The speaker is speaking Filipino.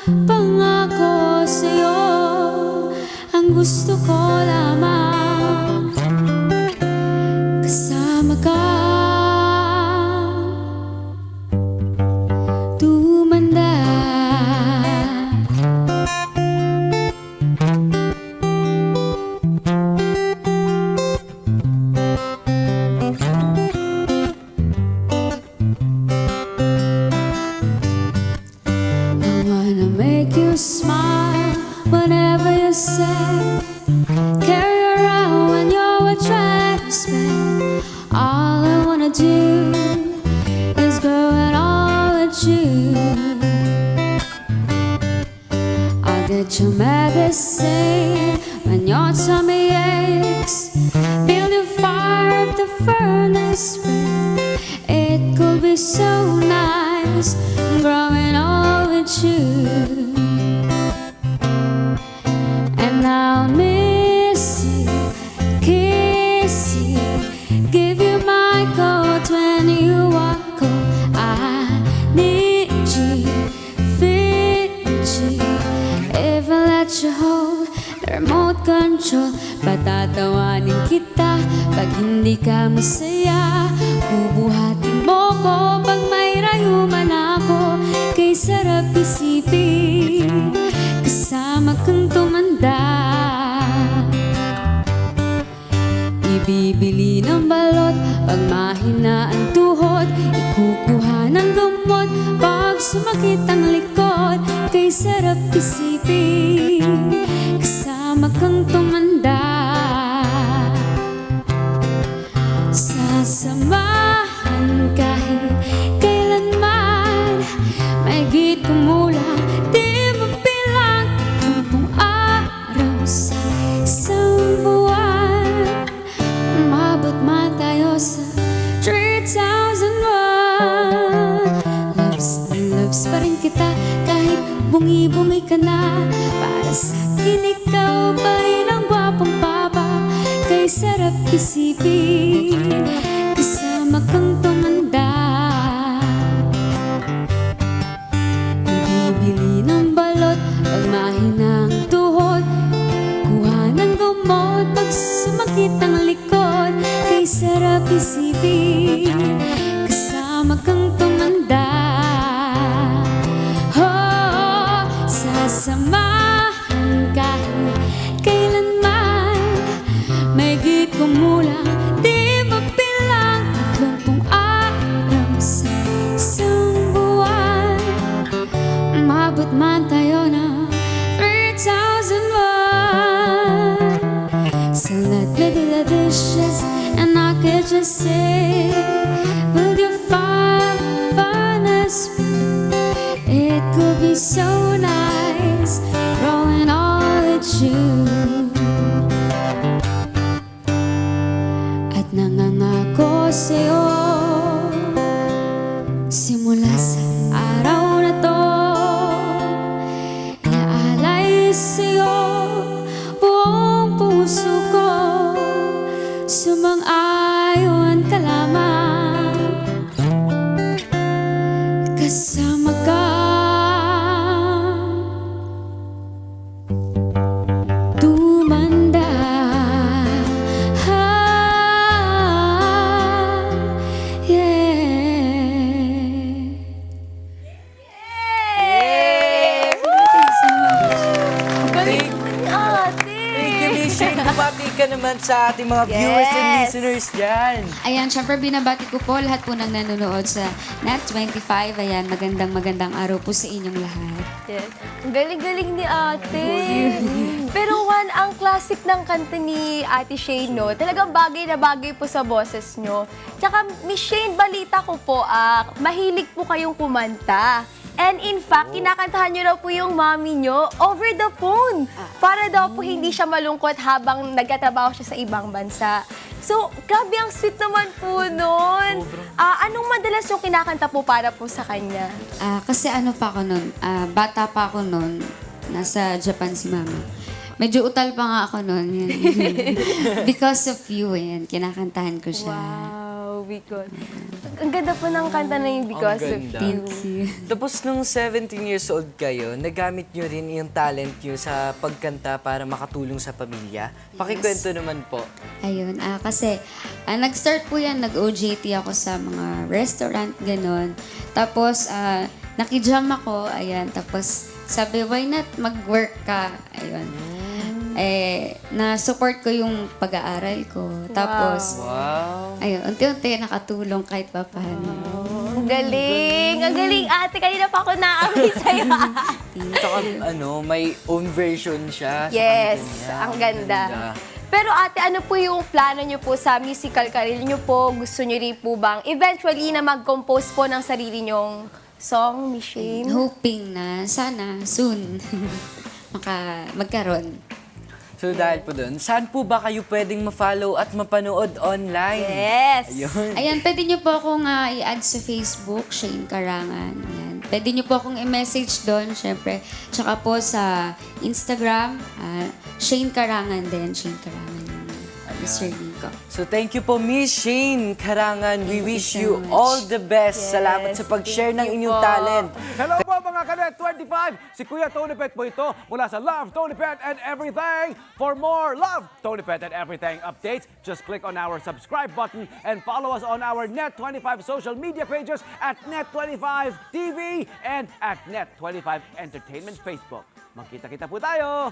pangako sa'yo. Ang gusto ko lamang kasama ka. Tumanda make you smile whenever you say, carry around when you're trying to spend. All I wanna do is grow it all with you. I'll get your magazine when your tummy aches, build your fire at the furnace spring. It could be so nice growing old with you. And I'll miss you, kiss you, give you my coat when you walk home. I need you, fit you. If I let you hold the remote control, patatawanin kita pag hindi ka masaya. Bubuhatin mo ko pag may rayuman ako. Kay sarap isipin kasama kang tumanda. Ibibili ng balot pag mahina ang tuhod, ikukuha ng gamot pag sumakit ang likod. Kay sarap isipin kasama kang tumanda. Sasamahan kahit kailanman, mahigit kumulang di mabilang 30 araw sa isang buwan. Umabot man tayo sa 3,001. Loves pa rin kita kahit bungi-bungi ka na. Para sa'kin ikaw pa rin ang gwapong papa. Kay sarap isipin kasama kang tumanda. Ibibili ng balot pag mahina ang tuhod, kuha ng gamot pag sumakit ang likod. Kay sarap isipin kasama kang tumanda. Oh, sasamahan kahit kailanman, mahigit kumulang di mabilang 30 araw sa isang buwan. Umabot man tayo na 3,001. So let me do the dishes and I could just say, will you find us? It could be so nice growing old with you. At nangangako sa'yo simula sa araw na to, inaalay sa'yo buong puso ko. Sumang-ayon ka lamang kasama ka. Tumanda bumati ka naman sa ating mga viewers and listeners dyan. Ayan, syempre binabati ko po lahat po ng nanonood sa Net25. Ayan, magandang araw po sa inyong lahat. Yes. Ang galing-galing ni ate. Pero Juan, ang classic ng kanta ni Ate Shane, no? Talagang bagay na bagay po sa boses nyo. Tsaka, Miss Shane, balita ko po, mahilig po kayong kumanta. And in fact, kinakantahan niyo daw po yung mommy niyo over the phone. Para daw po hindi siya malungkot habang nagtatrabaho siya sa ibang bansa. So, grabe ang sweet naman po nun. Anong madalas yung kinakanta po para po sa kanya? Kasi ano pa ako nun, bata pa ako nun, nasa Japan si mama. Medyo utal pa nga ako nun. Because of you, yan. Kinakantahan ko siya. Wow. Because. Ang ganda po ng kanta na yung Because of ganda. You. Thank you. Tapos nung 17 years old kayo, nagamit nyo rin yung talent nyo sa pagkanta para makatulong sa pamilya. Pakikwento naman po. Ayun, kasi nag-start po yan, nag-OJT ako sa mga restaurant, ganon. Tapos, nakijam ako, ayan. Tapos, sabi, why not mag-work ka? Ayun. Na-support ko yung pag-aaral ko. Tapos, Wow. ayun, unti-unti nakatulong kahit pa paano. Ang galing! Ang galing, ate. Kanina pa ako naamoy sa'yo. Tsaka may own version siya. Yes, sa kanta niya. ang ganda. Pero ate, ano po yung plano nyo po sa musical career nyo po? Gusto nyo rin po bang eventually na mag-compose po ng sarili nyong song, Miss Shane? Hoping na sana soon magkaroon. So dahil po doon, saan po ba kayo pwedeng ma-follow at mapanood online? Yes! Ayun. Ayan, pwede nyo po akong i-add sa Facebook, Shane Karangan. Ayan. Pwede nyo po akong i-message doon, syempre. Tsaka po sa Instagram, Shane Karangan din. Shane Karangan yung username ko. So thank you po, Miss Shane Karangan. We Thank you wish so you much. all the best. Yes, Salamat sa pag-share ng thank you inyong po. talent. Hello po mga Kanet 25! Si Kuya Tony Pet po ito mula sa Love, Tony Pet and Everything. For more Love, Tony Pet and Everything updates, just click on our subscribe button and follow us on our Net25 social media pages at Net25 TV and at Net25 Entertainment Facebook. Magkita-kita po tayo!